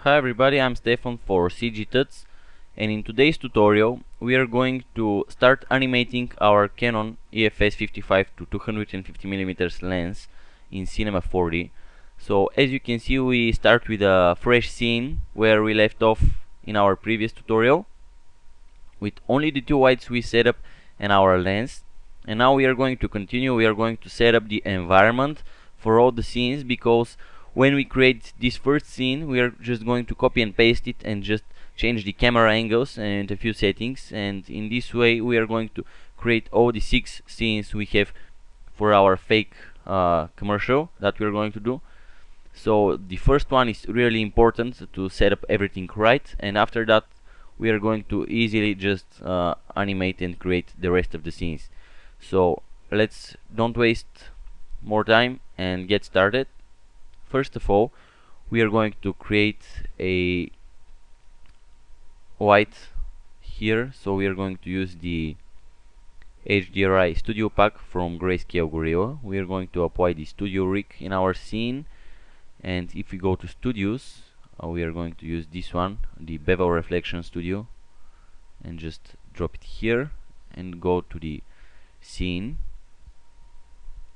Hi everybody, I'm Stefan for CG-tuts, and in today's tutorial we are going to start animating our Canon EFS 55 to 250mm lens in Cinema 4D. So as you can see, we start with a fresh scene where we left off in our previous tutorial with only the two whites we set up and our lens. And now we are going to continue. We are going to set up the environment for all the scenes, because when we create this first scene we are just going to copy and paste it and just change the camera angles and a few settings, and in this way we are going to create all the 6 scenes we have for our fake commercial that we are going to do. So the first one is really important to set up everything right, and after that we are going to easily just animate and create the rest of the scenes. So let's don't waste more time and get started. First of all, we are going to create a white here, so we are going to use the HDRI Studio Pack from Grayscale Gorilla. We are going to apply the Studio Rig in our scene, and if we go to Studios, we are going to use this one, the Bevel Reflection Studio, and just drop it here and go to the scene.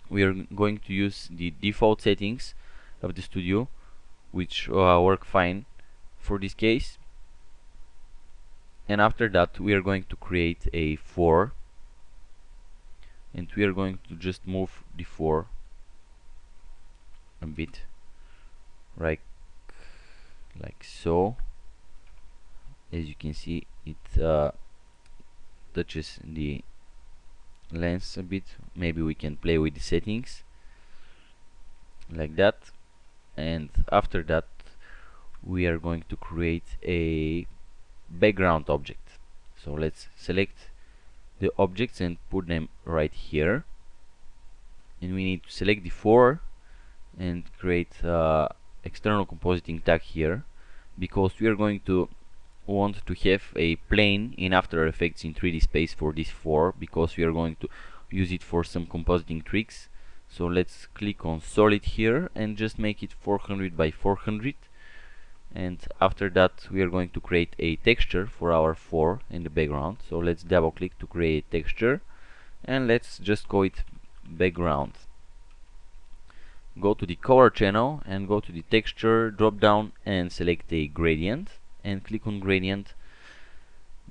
We are going to use the default settings of the studio, which work fine for this case, and after that we are going to create a 4, and we are going to just move the 4 a bit, right, like so. As you can see, it touches the lens a bit. Maybe we can play with the settings like that, and after that we are going to create a background object. So let's select the objects and put them right here, and we need to select the 4 and create external compositing tag here, because we are going to want to have a plane in After Effects in 3D space for this 4, because we are going to use it for some compositing tricks. So let's click on solid here and just make it 400 by 400, and after that we are going to create a texture for our 4 in the background. So let's double click to create texture, and let's just call it background. Go to the color channel and go to the texture drop down and select a gradient and click on gradient.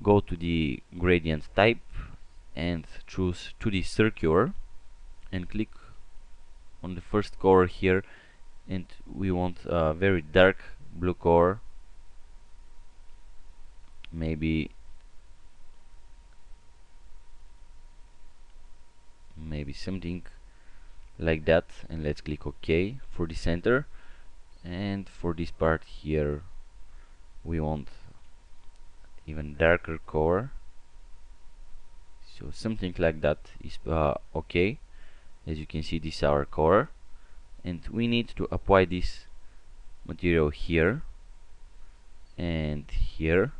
Go to the gradient type and choose 2D circular and click on the first color here, and we want a very dark blue color, maybe something like that, and let's click OK for the center. And for this part here we want even darker color, so something like that is OK. As you can see, this is our color, and we need to apply this material here and here,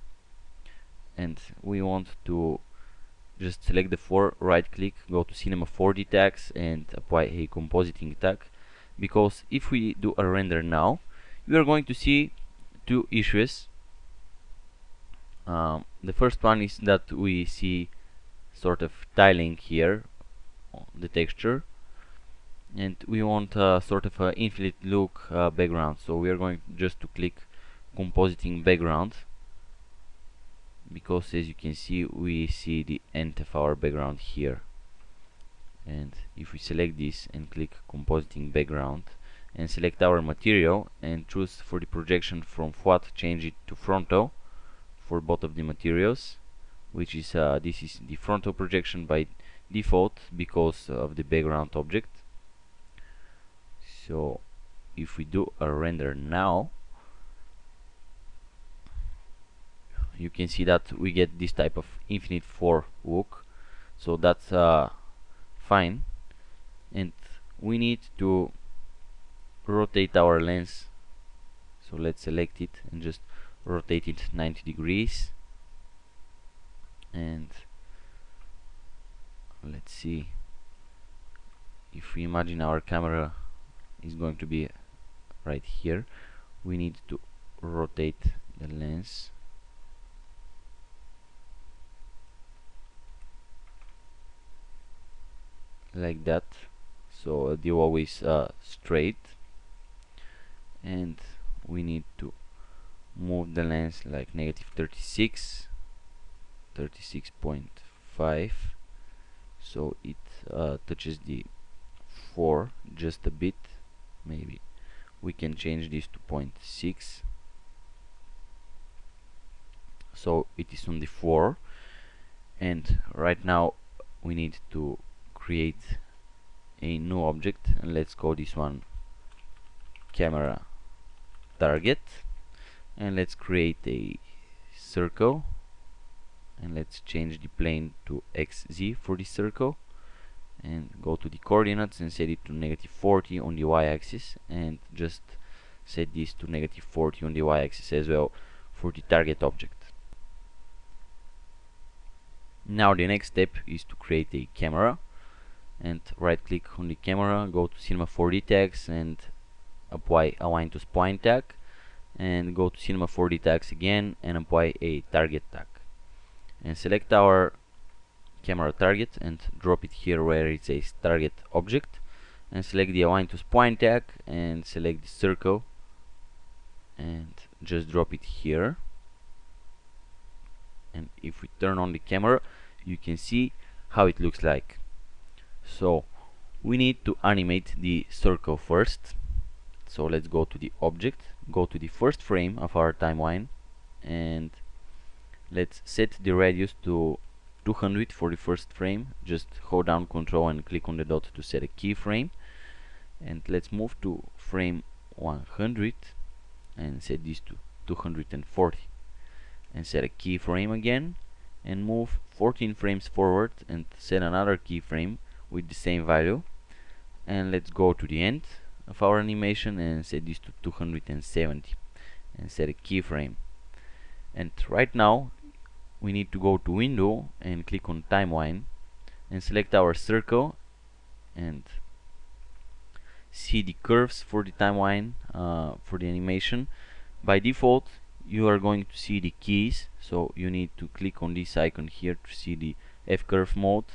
and we want to just select the 4, right click, go to Cinema 4D tags and apply a compositing tag, because if we do a render now we are going to see 2 issues. The first one is that we see sort of tiling here on the texture, and we want sort of an infinite look background, so we are going just to click compositing background, because as you can see we see the end of our background here. And if we select this and click compositing background and select our material and choose for the projection from flat, change it to frontal for both of the materials, which is this is the frontal projection by default because of the background object. So if we do a render now, you can see that we get this type of infinite 4 look, so that's fine. And we need to rotate our lens, so let's select it and just rotate it 90 degrees, and let's see, if we imagine our camera is going to be right here, we need to rotate the lens like that, so the always straight, and we need to move the lens like negative 36, 36.5, so it touches the 4 just a bit. Maybe we can change this to 0.6, so it is on the 4. And right now we need to create a new object, and let's call this one camera target, and let's create a circle, and let's change the plane to XZ for the circle, and go to the coordinates and set it to negative 40 on the y-axis, and just set this to negative 40 on the y-axis as well for the target object. Now the next step is to create a camera, and right click on the camera, go to Cinema 4D tags and apply align to spline tag, and go to Cinema 4D tags again and apply a target tag, and select our camera target and drop it here where it says target object, and select the align to spline tag and select the circle and just drop it here. And if we turn on the camera, you can see how it looks like. So we need to animate the circle first, so let's go to the object, go to the first frame of our timeline, and let's set the radius to 200 for the first frame. Just hold down Ctrl and click on the dot to set a keyframe, and let's move to frame 100 and set this to 240 and set a keyframe again, and move 14 frames forward and set another keyframe with the same value, and let's go to the end of our animation and set this to 270 and set a keyframe. And right now we need to go to window and click on timeline and select our circle and see the curves for the timeline for the animation. By default you are going to see the keys, so you need to click on this icon here to see the F curve mode,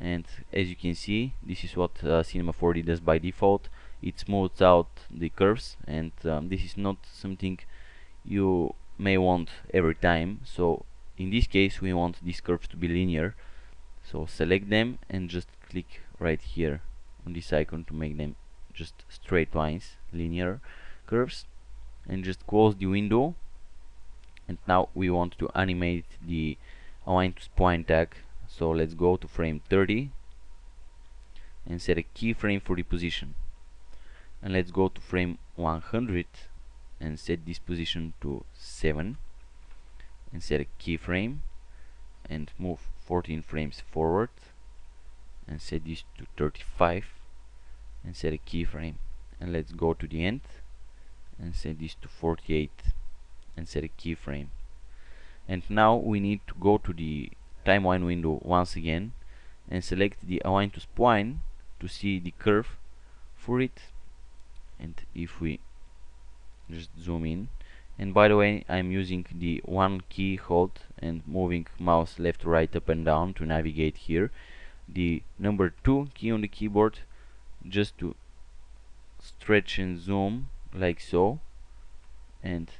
and as you can see, this is what Cinema 4D does by default. It smooths out the curves, and this is not something you may want every time. So in this case we want these curves to be linear, so select them and just click right here on this icon to make them just straight lines, linear curves, and just close the window. And now we want to animate the align to spline tag, so let's go to frame 30 and set a keyframe for the position, and let's go to frame 100 and set this position to 7 and set a keyframe, and move 14 frames forward and set this to 35 and set a keyframe, and let's go to the end and set this to 48 and set a keyframe. And now we need to go to the timeline window once again and select the align to spline to see the curve for it. And if we just zoom in, and by the way, I'm using the one key hold and moving mouse left, right, up and down to navigate here, the number 2 key on the keyboard, just to stretch and zoom like so, and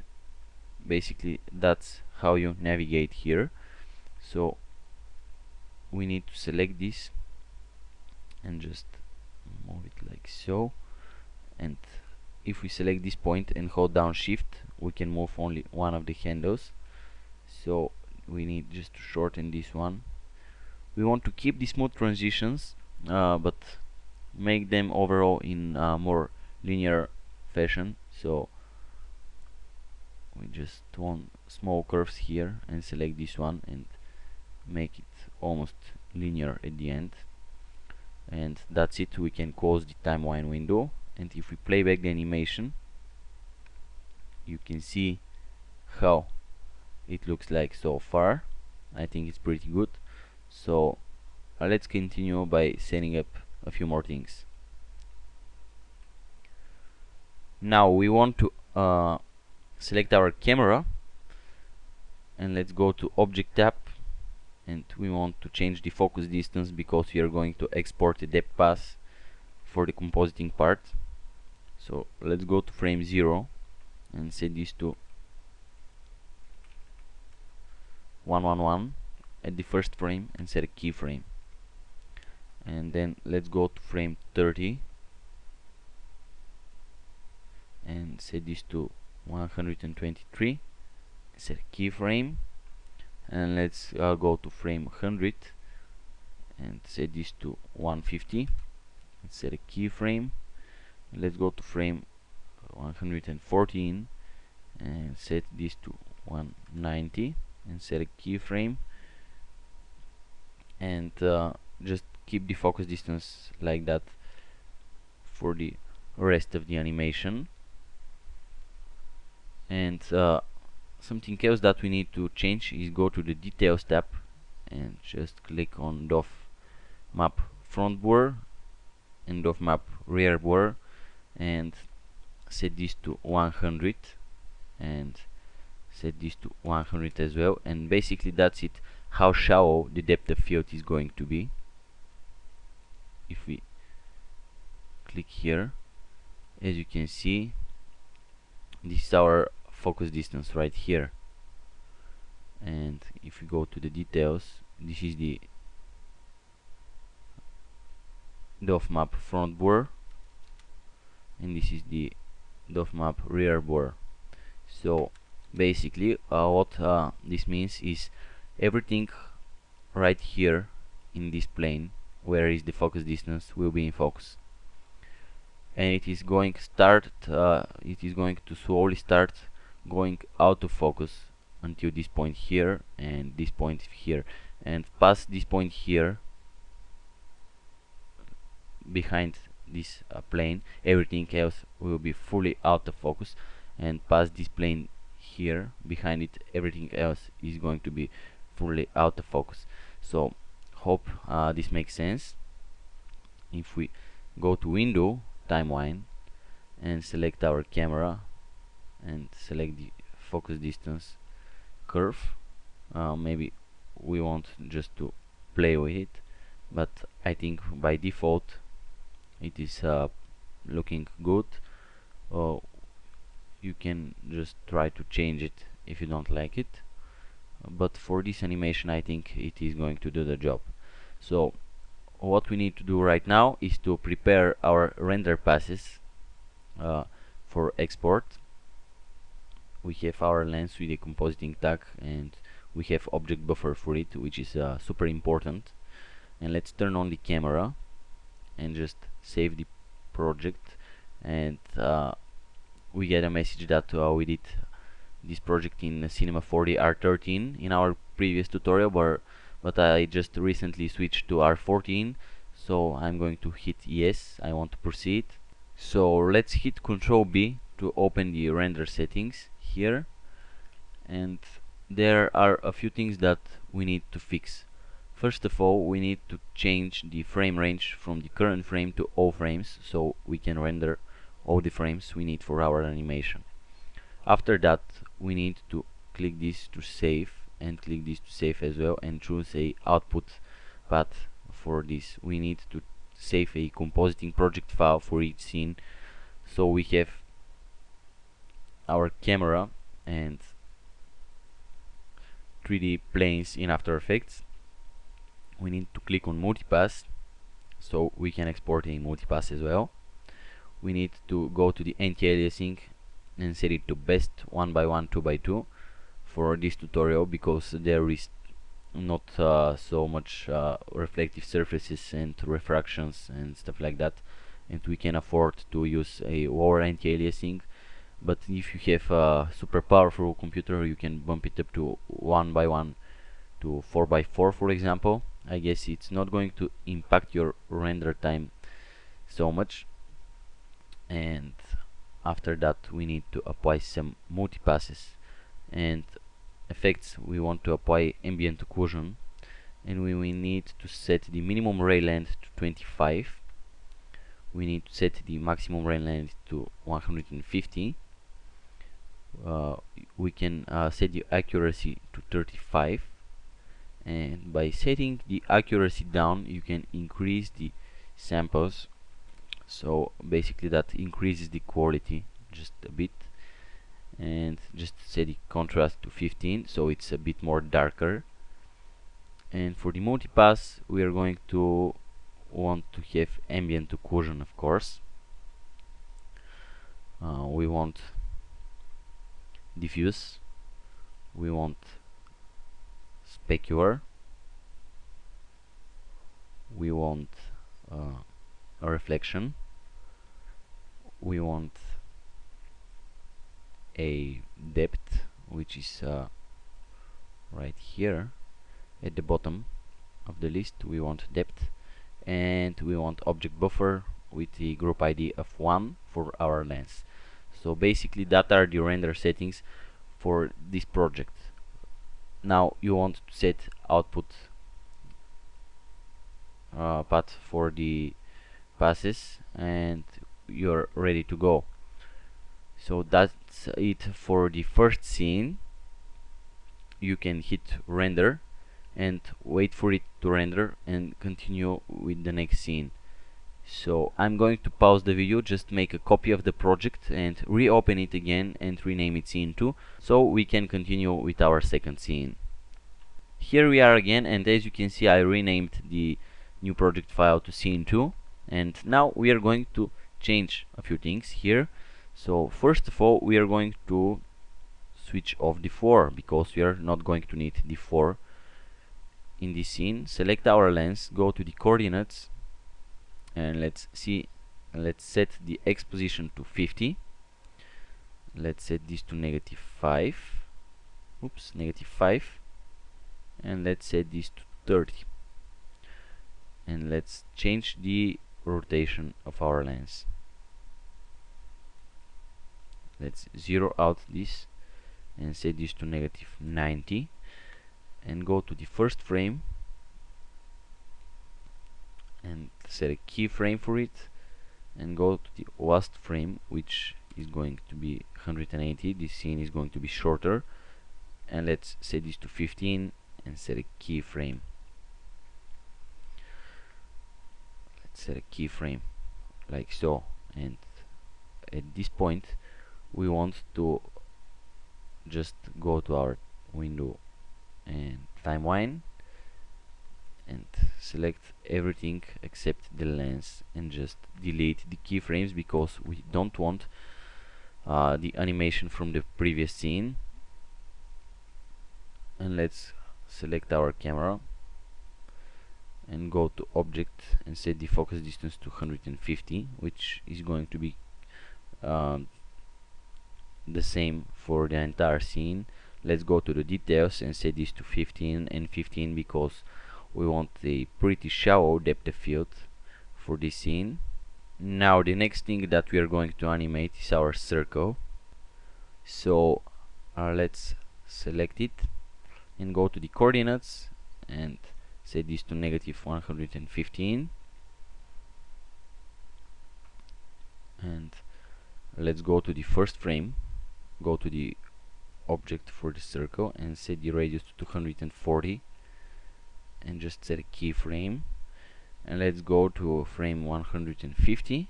basically that's how you navigate here. So we need to select this and just move it like so, and if we select this point and hold down shift, we can move only one of the handles, so we need just to shorten this one. We want to keep the smooth transitions, but make them overall in more linear fashion, so we just want small curves here and select this one and make it almost linear at the end, and that's it. We can close the timeline window, and if we play back the animation, you can see how it looks like so far. I think it's pretty good. So let's continue by setting up a few more things. Now we want to select our camera and let's go to Object tab, and we want to change the focus distance because we are going to export the depth path for the compositing part. So let's go to frame 0 and set this to 111 at the first frame and set a keyframe. And then let's go to frame 30 and set this to 123, set a keyframe. And let's go to frame 100 and set this to 150 and set a keyframe. Let's go to frame 114 and set this to 190 and set a keyframe, and just keep the focus distance like that for the rest of the animation. And something else that we need to change is go to the Details tab and just click on DOF Map Front Blur and DOF Map Rear Blur and set this to 100 and set this to 100 as well. And basically that's it, how shallow the depth of field is going to be. If we click here, as you can see, this is our focus distance right here. And if we go to the details, this is the DOF map front blur and this is the DOF map rear blur. So basically what this means is everything right here in this plane where is the focus distance will be in focus, and it is going to slowly start going out of focus until this point here and this point here, and past this point here behind this plane everything else will be fully out of focus, and past this plane here behind it everything else is going to be fully out of focus. So hope this makes sense. If we go to Window, Timeline, and select our camera and select the focus distance curve, maybe we want just to play with it, but I think by default it is looking good. You can just try to change it if you don't like it, but for this animation I think it is going to do the job. So what we need to do right now is to prepare our render passes for export. We have our lens with a compositing tag and we have object buffer for it, which is super important. And let's turn on the camera and just save the project, and we get a message that we did this project in Cinema 4D R13 in our previous tutorial, but I just recently switched to R14, so I'm going to hit yes, I want to proceed. So let's hit Ctrl B to open the render settings here, and there are a few things that we need to fix. First of all, we need to change the frame range from the current frame to all frames so we can render all the frames we need for our animation. After that, we need to click this to save and click this to save as well, and choose a output path. For this we need to save a compositing project file for each scene. So we have our camera and 3D planes in After Effects. We need to click on multipass so we can export a multipass as well. We need to go to the anti-aliasing and set it to best 1x1 2x2 for this tutorial, because there is not so much reflective surfaces and refractions and stuff like that, and we can afford to use a lower anti-aliasing. But if you have a super powerful computer, you can bump it up to 1x1 to 4x4 for example. I guess it's not going to impact your render time so much. And after that we need to apply some multipasses and effects. We want to apply Ambient Occlusion, and we need to set the minimum ray length to 25. We need to set the maximum ray length to 150. uh, we can set the accuracy to 35, and by setting the accuracy down you can increase the samples, so basically that increases the quality just a bit. And just set the contrast to 15 so it's a bit more darker. And for the multipass we are going to want to have ambient occlusion, of course. We want diffuse, we want specular, we want a reflection, we want a depth, which is right here at the bottom of the list. We want depth, and we want object buffer with the group ID of 1 for our lens. So basically that are the render settings for this project. Now you want to set output path for the passes, and you're ready to go. So that's it for the first scene. You can hit render and wait for it to render and continue with the next scene. So I'm going to pause the video, just make a copy of the project and reopen it again and rename it scene 2 so we can continue with our second scene. Here we are again, and as you can see I renamed the new project file to scene 2, and now we are going to change a few things here. So first of all we are going to switch off the 4 because we are not going to need the 4 in this scene. Select our lens, go to the coordinates, and let's set the X position to 50. Let's set this to -5. Oops, -5. And let's set this to 30. And let's change the rotation of our lens. Let's zero out this and set this to -90, and go to the first frame and set a keyframe for it, and go to the last frame, which is going to be 180. This scene is going to be shorter, and let's set this to 15 and set a keyframe. Let's set a keyframe like so, and at this point we want to just go to our window and timeline and select everything except the lens, and just delete the keyframes because we don't want the animation from the previous scene. And let's select our camera and go to object and set the focus distance to 150, which is going to be the same for the entire scene. Let's go to the details and set this to 15 and 15 because we want a pretty shallow depth of field for this scene. Now the next thing that we are going to animate is our circle. So let's select it and go to the coordinates and set this to -115, and let's go to the first frame, go to the object for the circle and set the radius to 240, and just set a keyframe, and let's go to frame 150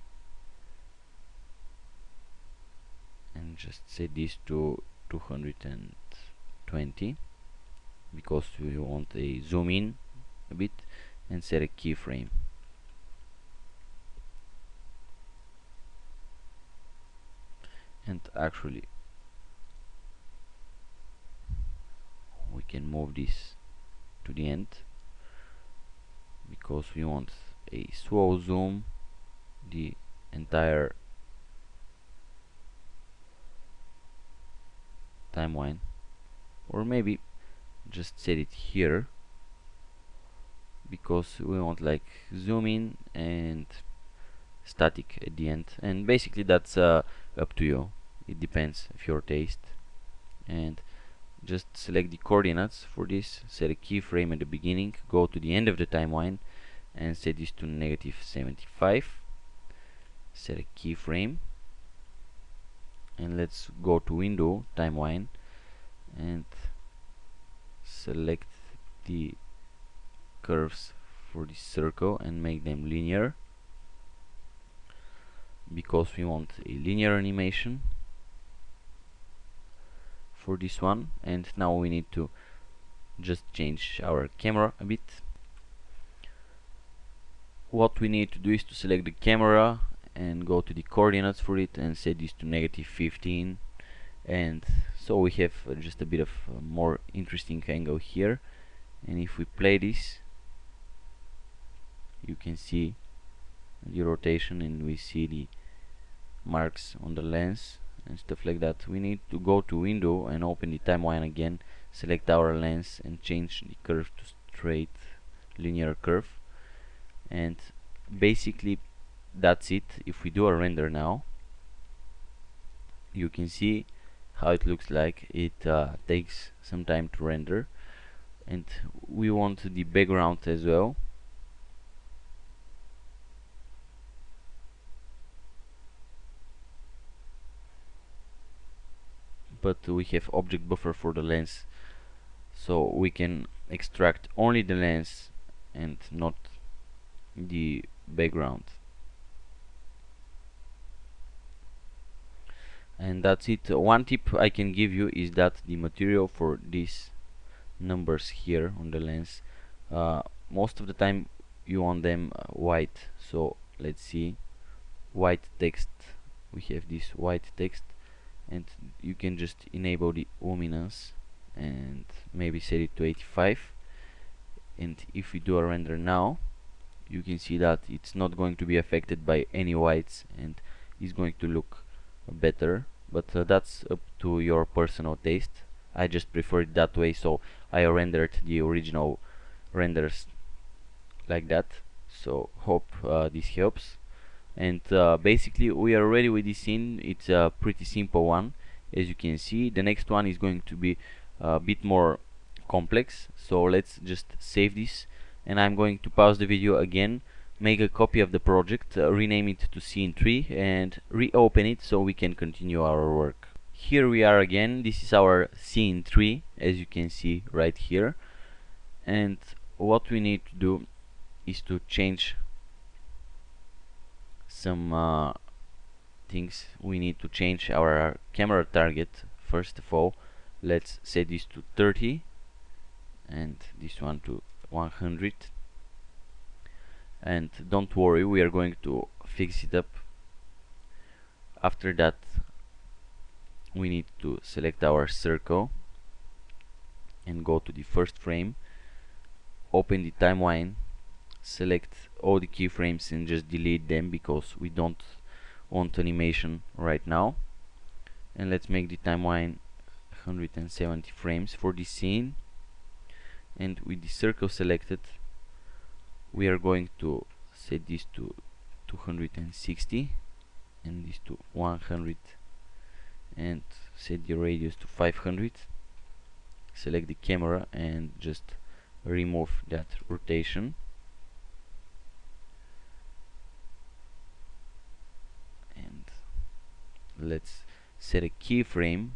and just set this to 220 because we want a zoom in a bit, and set a keyframe. And actually we can move this to the end because we want a slow zoom the entire timeline, or maybe just set it here because we want like zoom in and static at the end, and basically that's up to you, it depends of your taste. And just select the coordinates for this, set a keyframe at the beginning, go to the end of the timeline and set this to -75, set a keyframe, and let's go to window, timeline, and select the curves for this circle and make them linear, because we want a linear animation for this one. And now we need to just change our camera a bit. What we need to do is to select the camera and go to the coordinates for it and set this to -15, and so we have just a bit of more interesting angle here. And if we play this, you can see the rotation and we see the marks on the lens and stuff like that. We need to go to window and open the timeline again, select our lens and change the curve to straight linear curve, and basically that's it. If we do a render now, you can see how it looks like. It takes some time to render, and we want the background as well. But we have object buffer for the lens, so we can extract only the lens and not the background. And that's it. One tip I can give you is that the material for these numbers here on the lens, most of the time you want them white. So let's see, white text, we have this white text, and you can just enable the luminance and maybe set it to 85. And if we do a render now, you can see that it's not going to be affected by any whites and is going to look better. But that's up to your personal taste. I just prefer it that way, so I rendered the original renders like that. So hope this helps. And basically we are ready with this scene. It's a pretty simple one, as you can see. The next one is going to be a bit more complex, so let's just save this, and I'm going to pause the video again, make a copy of the project, rename it to scene 3 and reopen it so we can continue our work. Here we are again. This is our scene 3, as you can see right here, and what we need to do is to change some things. We need to change our camera target. First of all, let's set this to 30 and this one to 100, and don't worry, we are going to fix it up. After that, we need to select our circle and go to the first frame, open the timeline, select all the keyframes and just delete them because we don't want animation right now. And let's make the timeline 170 frames for this scene, and with the circle selected, we are going to set this to 260 and this to 100 and set the radius to 500. Select the camera and just remove that rotation, and let's set a keyframe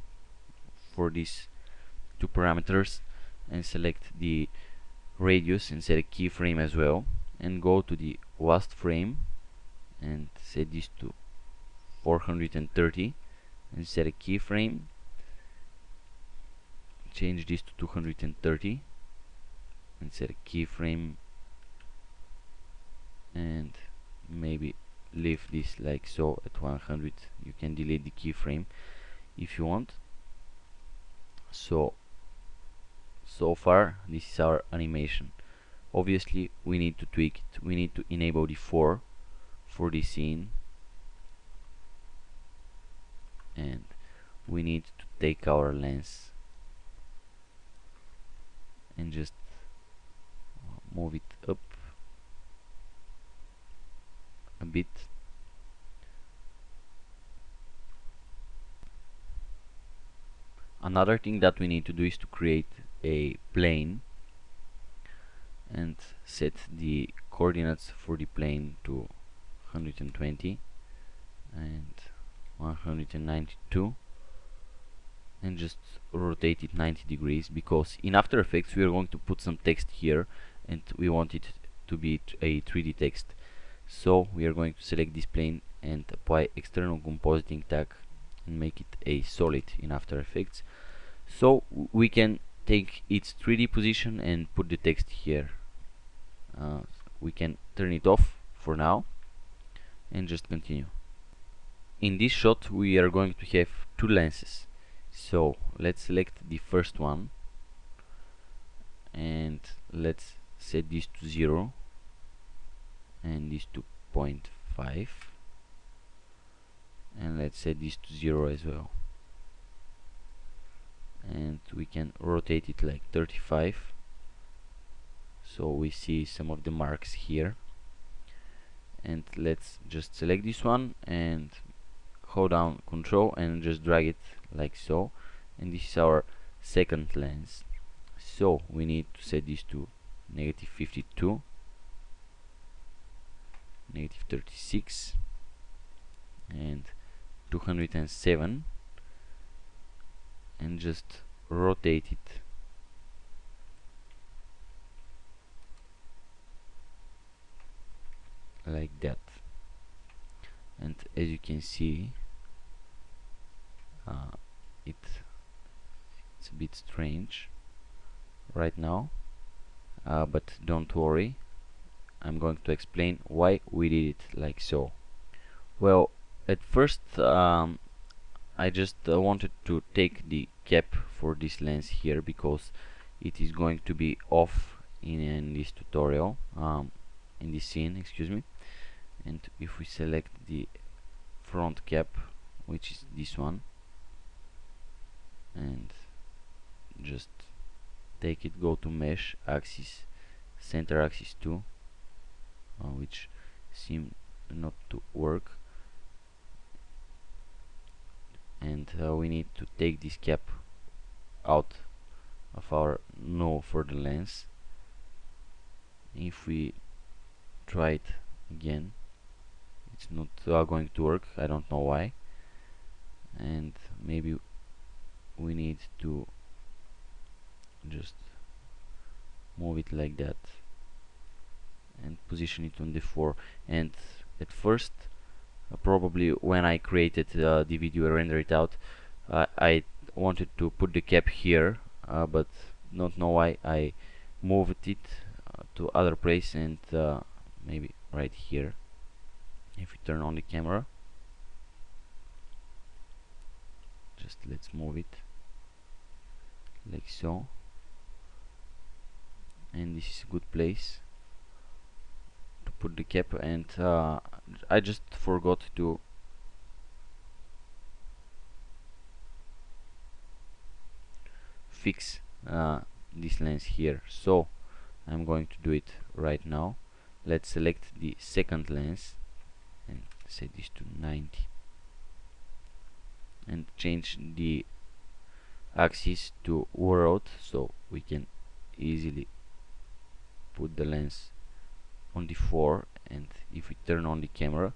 for these two parameters and select the radius and set a keyframe as well, and go to the last frame and set this to 430 and set a keyframe, change this to 230 and set a keyframe, and maybe leave this like so at 100. You can delete the keyframe if you want. So far this is our animation. Obviously we need to tweak it. We need to enable the 4 for this scene, and we need to take our lens and just move it up a bit. Another thing that we need to do is to create a plane and set the coordinates for the plane to 120 and 192, and just rotate it 90 degrees, because in After Effects we are going to put some text here and we want it to be a 3D text. So we are going to select this plane and apply external compositing tag and make it a solid in After Effects. So we can take its 3D position and put the text here. We can turn it off for now and just continue. In this shot we are going to have two lenses. So let's select the first one and let's set this to 0 and this to 0.5, and let's set this to 0 as well, and we can rotate it like 35, so we see some of the marks here. And let's just select this one and hold down Control and just drag it like so, and this is our second lens. So we need to set this to -52, -36, and 207, and just rotate it like that. And as you can see, it's a bit strange right now, but don't worry, I'm going to explain why we did it like so. Well, at first I just wanted to take the cap for this lens here because it is going to be off in this tutorial, in this scene, excuse me. And if we select the front cap, which is this one, and just take it, go to mesh, axis, center axis 2, which seem not to work, and we need to take this cap out of our null for the lens. If we try it again, it's not going to work, I don't know why, and maybe we need to just move it like that and position it on the 4. And at first, probably when I created the video, render it out, I wanted to put the cap here, but don't know why I moved it to other place, and maybe right here. If we turn on the camera, just let's move it like so, and this is a good place to put the cap. And I just forgot to fix this lens here, so I'm going to do it right now. Let's select the second lens and set this to 90 and change the axis to world, so we can easily put the lens on the 4. And if we turn on the camera,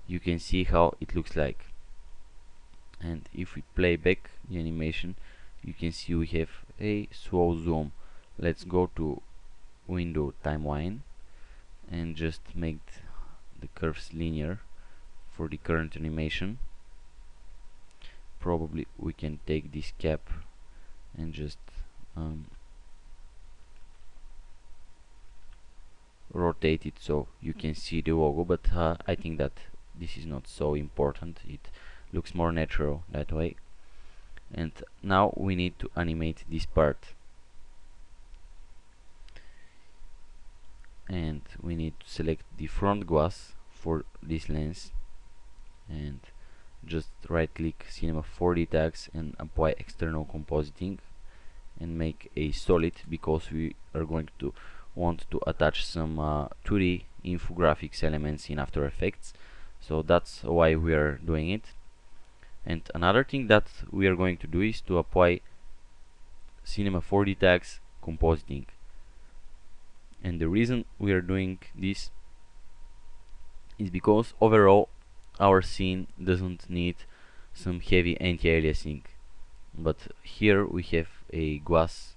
you can see how it looks like. And if we play back the animation, you can see we have a slow zoom. Let's go to window timeline and just make the curves linear for the current animation. Probably we can take this cap and just rotate it so you can see the logo, but I think that this is not so important, it looks more natural that way. And now we need to animate this part, and we need to select the front glass for this lens and just right click Cinema 4D tags and apply external compositing and make a solid, because we are going to want to attach some 2D infographics elements in After Effects, so that's why we are doing it. And another thing that we are going to do is to apply Cinema 4D tags compositing. And the reason we are doing this is because overall our scene doesn't need some heavy anti-aliasing. But here we have a glass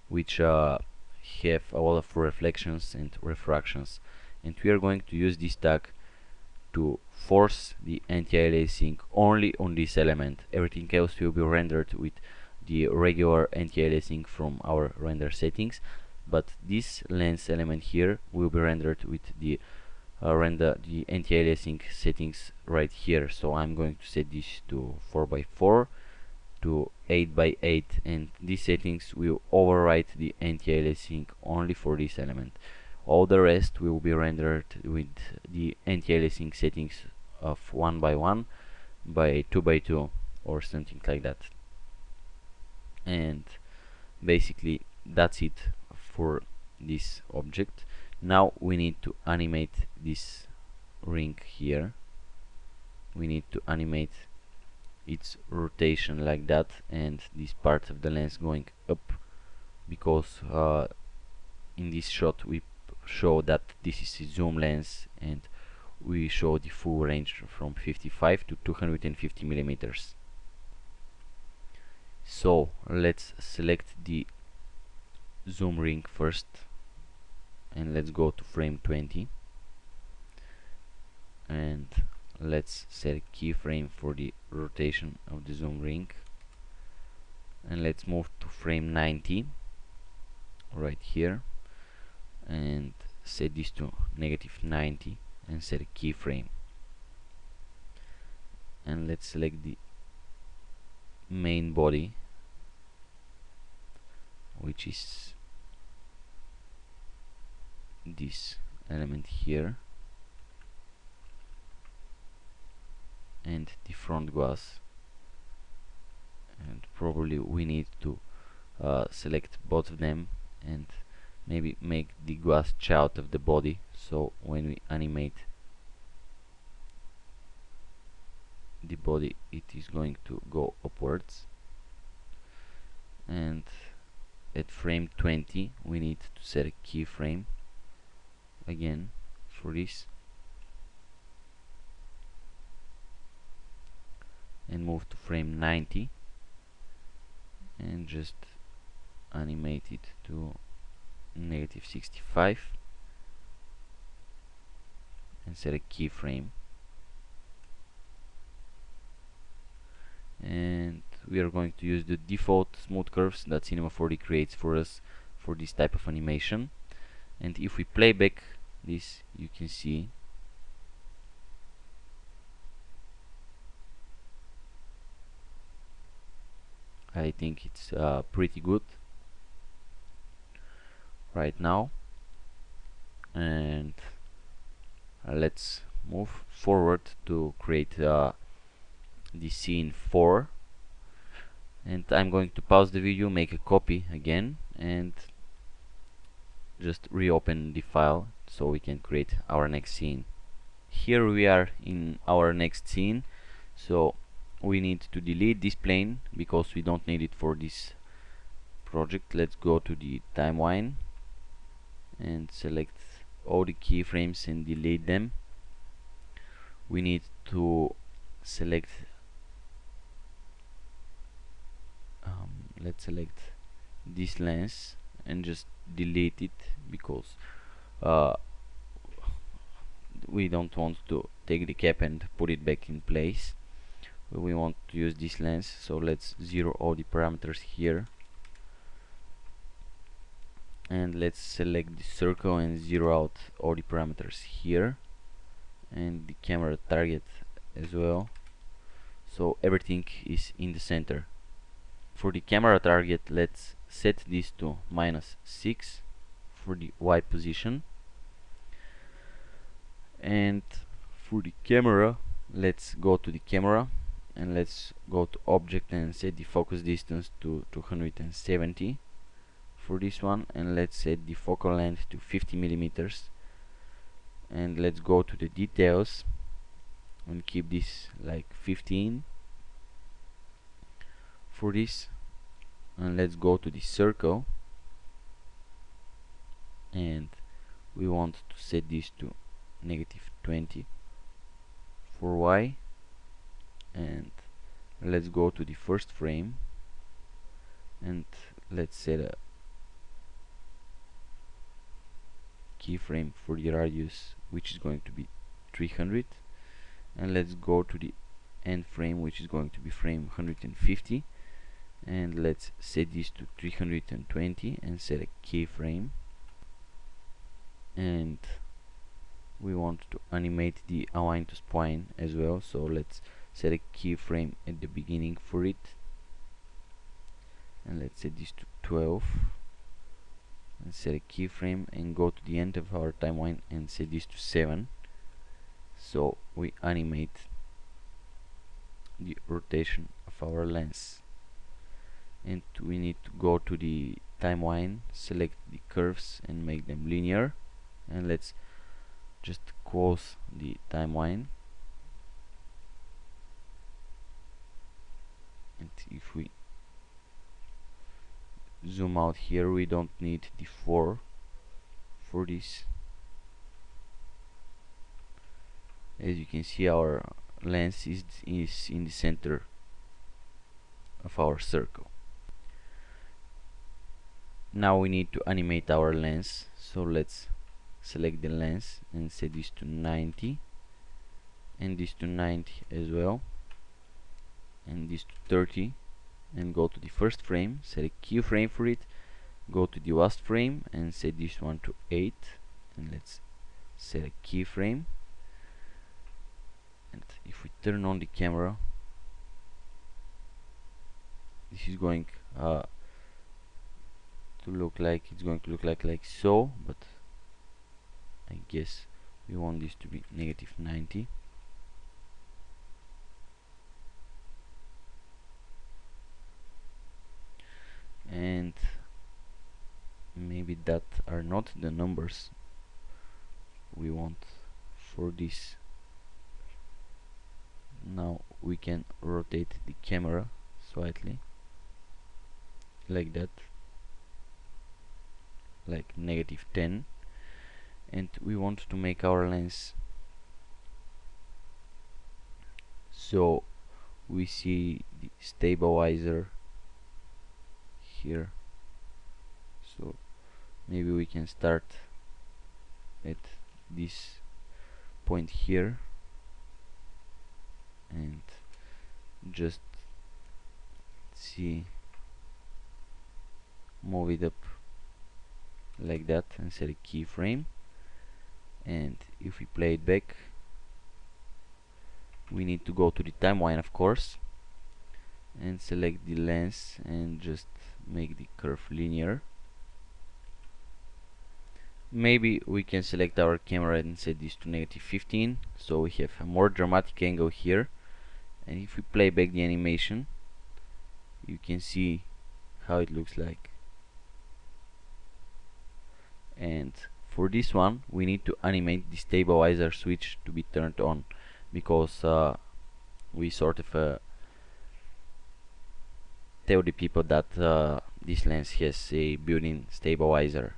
which have a lot of reflections and refractions, and we are going to use this tag to force the anti-aliasing only on this element. Everything else will be rendered with the regular anti-aliasing from our render settings, but this lens element here will be rendered with the anti-aliasing settings right here. So I'm going to set this to 4x4 to 8x8, and these settings will override the anti-aliasing only for this element. All the rest will be rendered with the anti-aliasing settings of 1x1 by 2x2 or something like that. And basically that's it for this object. Now we need to animate this ring here. We need to animate its rotation like that, and this part of the lens going up, because in this shot we show that this is a zoom lens, and we show the full range from 55 to 250 millimeters. So let's select the zoom ring first, and let's go to frame 20, and let's set a keyframe for the rotation of the zoom ring, and let's move to frame 90 right here, and set this to -90 and set a keyframe, and let's select the main body, which is this element here, and the front glass, and probably we need to select both of them and maybe make the glass out of the body, so when we animate the body it is going to go upwards. And at frame 20 we need to set a keyframe again for this, and move to frame 90 and just animate it to -65 and set a keyframe, and we are going to use the default smooth curves that Cinema 4D creates for us for this type of animation. And if we play back this, you can see I think it's pretty good right now. And let's move forward to create the scene 4, and I'm going to pause the video, make a copy again, and just reopen the file so we can create our next scene. Here we are in our next scene, so we need to delete this plane because we don't need it for this project. Let's go to the timeline and select all the keyframes and delete them. We need to select let's select this lens and just delete it because we don't want to take the cap and put it back in place. We want to use this lens, so let's zero all the parameters here, and let's select the circle and zero out all the parameters here, and the camera target as well, so everything is in the center. For the camera target, let's set this to -6 for the Y position, and for the camera let's go to the camera and let's go to object and set the focus distance to 270 for this one, and let's set the focal length to 50 millimeters, and let's go to the details and keep this like 15 for this, and let's go to the circle and we want to set this to -20 for Y, and let's go to the first frame and let's set a keyframe for the radius, which is going to be 300, and let's go to the end frame, which is going to be frame 150, and let's set this to 320 and set a keyframe. And we want to animate the align to spline as well, so let's set a keyframe at the beginning for it, and let's set this to 12 and set a keyframe, and go to the end of our timeline and set this to 7. So we animate the rotation of our lens, and we need to go to the timeline, select the curves and make them linear, and let's just close the timeline. And if we zoom out here, we don't need the 4 for this. As you can see, our lens is in the center of our circle. Now we need to animate our lens, so let's select the lens and set this to 90, and this to 90 as well, and this to 30, and go to the first frame, set a keyframe for it, go to the last frame and set this one to 8, and let's set a keyframe. And if we turn on the camera, this is going to look like like so, but I guess we want this to be -90. And maybe that are not the numbers we want for this. Now we can rotate the camera slightly like that, like -10, and we want to make our lens so we see the stabilizer here. So maybe we can start at this point here and just move it up like that and set a keyframe. And if we play it back, we need to go to the timeline, of course, and select the lens and just make the curve linear. Maybe we can select our camera and set this to -15, so we have a more dramatic angle here. And if we play back the animation, you can see how it looks like. And for this one, we need to animate the stabilizer switch to be turned on, because we sort of tell the people that this lens has a built-in stabilizer.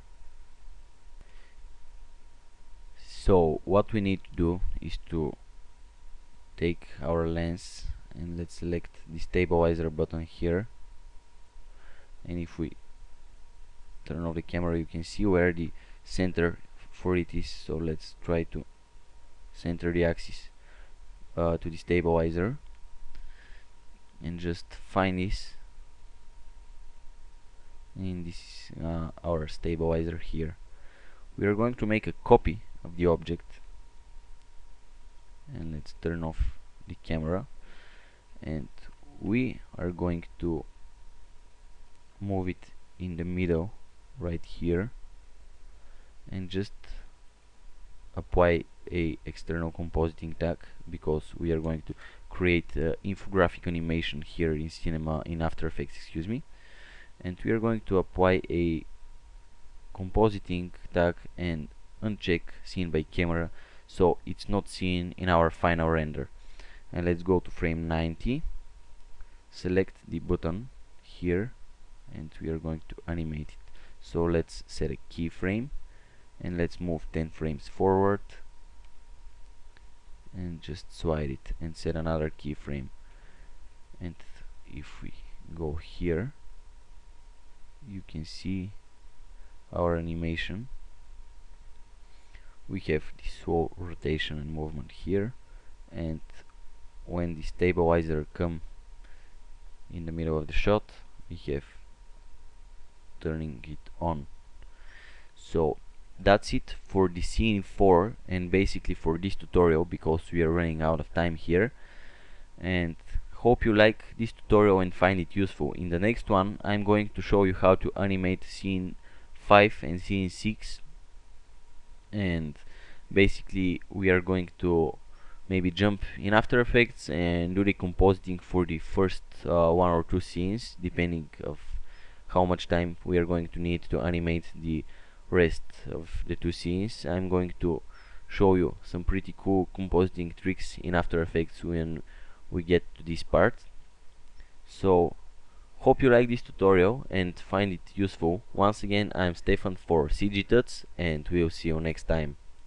So what we need to do is to take our lens and let's select the stabilizer button here, and if we turn off the camera, you can see where the center for it is. So let's try to center the axis to the stabilizer and just find this, and this is our stabilizer here. We are going to make a copy of the object, and let's turn off the camera, and we are going to move it in the middle right here and just apply a external compositing tag, because we are going to create infographic animation here in After Effects, excuse me, and we are going to apply a compositing tag and uncheck seen by camera, so it's not seen in our final render. And let's go to frame 90, select the button here, and we are going to animate it. So let's set a keyframe and let's move 10 frames forward and just slide it and set another keyframe, And if we go here, you can see our animation. We have this whole rotation and movement here, and when the stabilizer come in the middle of the shot, we have turning it on. So that's it for the scene 4 and basically for this tutorial, because we are running out of time here. And hope you like this tutorial and find it useful. In the next one I'm going to show you how to animate scene 5 and scene 6, and basically we are going to maybe jump in After Effects and do the compositing for the first 1 or 2 scenes, depending of how much time we are going to need to animate the rest of the 2 scenes. I'm going to show you some pretty cool compositing tricks in After Effects when we get to this part. So hope you like this tutorial and find it useful. Once again, I'm Stefan for CG Tuts, and we'll see you next time.